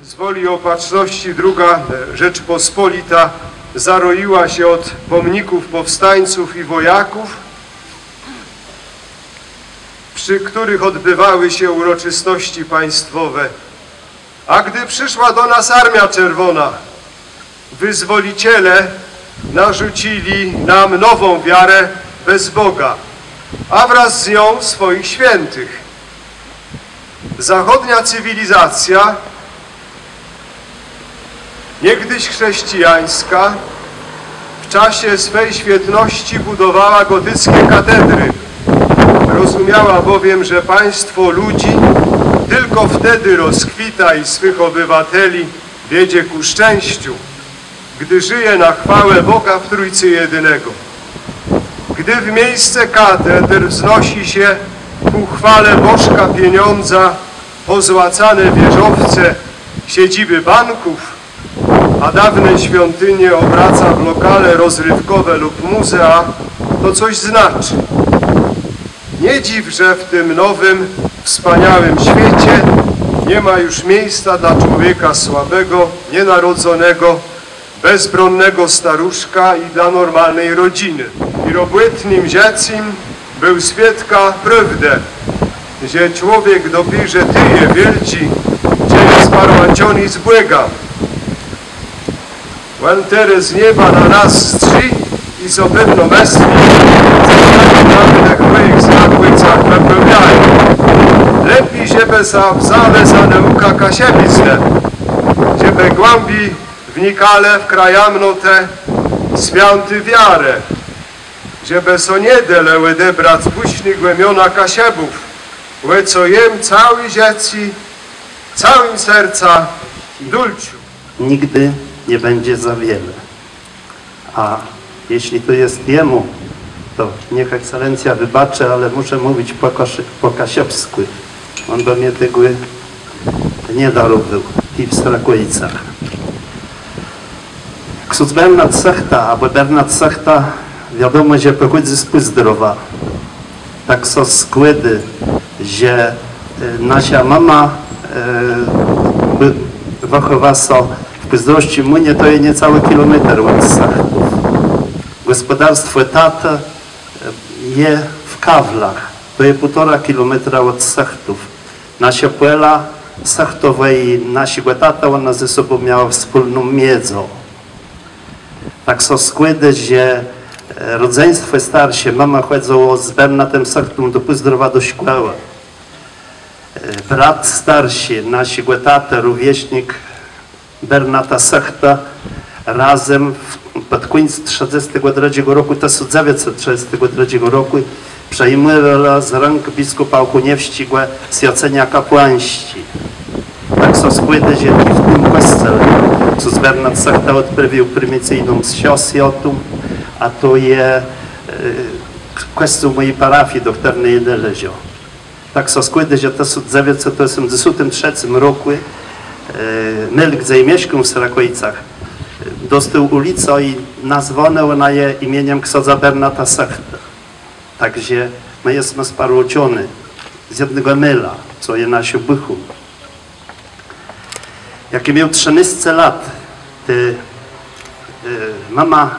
Z woli opatrzności druga Rzeczpospolita zaroiła się od pomników powstańców i wojaków, przy których odbywały się uroczystości państwowe. A gdy przyszła do nas Armia Czerwona, wyzwoliciele narzucili nam nową wiarę bez Boga, a wraz z nią swoich świętych. Zachodnia cywilizacja, niegdyś chrześcijańska, w czasie swej świetności budowała gotyckie katedry. Rozumiała bowiem, że państwo ludzi tylko wtedy rozkwita i swych obywateli wiedzie ku szczęściu, gdy żyje na chwałę Boga w Trójcy Jedynego. Gdy w miejsce katedr wznosi się ku chwale bożka pieniądza pozłacane wieżowce siedziby banków, a dawne świątynie obraca w lokale rozrywkowe lub muzea, to coś znaczy. Nie dziw, że w tym nowym, wspaniałym świecie nie ma już miejsca dla człowieka słabego, nienarodzonego, bezbronnego staruszka i dla normalnej rodziny. I robotnym dziecim był świadka prawdę, że człowiek dopierze tyje wielci, gdzie jest parłancioni z błega. When teraz z nieba na nas strzy i z opewno mesli, na moich znakłycach wypełniają. Lepiej, żeby wzale za nauka kasiewizne, żeby głębi wnikale wkrajamno te święty wiarę, żeby so nie dele odebrać puśnych głębiona kasiebów, łe co jem cały dzieci, całym serca dulciu. Nigdy nie będzie za wiele. A jeśli to jest jemu, to niech ekscelencja wybaczy, ale muszę mówić po kasiopsku. On do mnie tego nie darował i w Strakojicach. Ksiądz Bernard Sechta, albo Bernard Sechta, wiadomo, że pochodzi z Pyzdrowa. Tak so składy, że nasza mama wychowała się w Pyzdrości Munie, to jest niecały kilometr od Sechtów. Gospodarstwo tata je w Kawlach, to jest 1,5 kilometra od Sechtów. Nasza płela Sechtowa i naszego tata, ona ze sobą miała wspólną miedzę. Tak so składy, że rodzeństwo starsze, mama chodziło z Bernardem Sechtą do Pyzdrowa do szkoły. Brat starszy, naszego tata, rówieśnik Bernarda Sechta, razem pod koniec 1932 roku, 1933 roku, przejmowała z rąk biskupa Okuniewścigłe zjacenia kapłańści. Tak so składa, że i w tym kościele, co z Bernard Sechta odprawił prymicyjną siosjotum, a to jest kościół mojej parafii doktornej Jedelezio. Tak so składa, że w 1983 roku Melk Zajmieszką w Strakojicach dostał ulicę i nazwano ona je imieniem księdza Bernarda Sechta. Także my jesteśmy sparłociony z jednego Mela, co jest naszym bychu. Jak miał 13 lat, to mama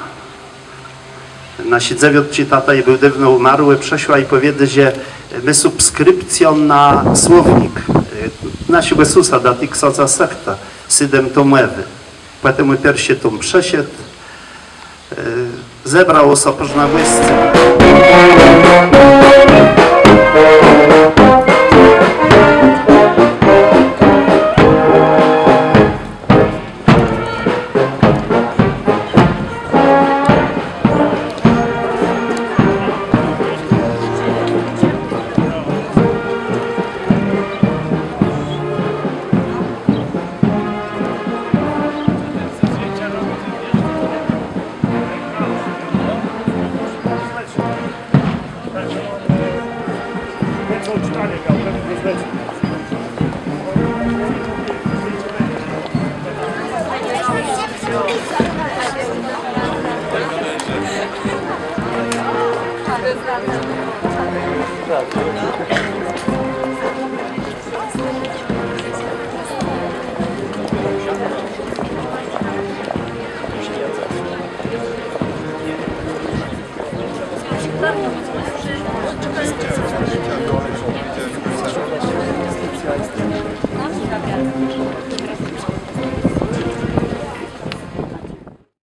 na siedzewiotci tata i był dawno umarły, przeszła i powiedziała, że my subskrypcją na słownik naszego Jezusa dati księdza Sechta, 7 tomowy. Potem pierwszy tom przeszedł, zebrał osoboż na łysce. Bardzo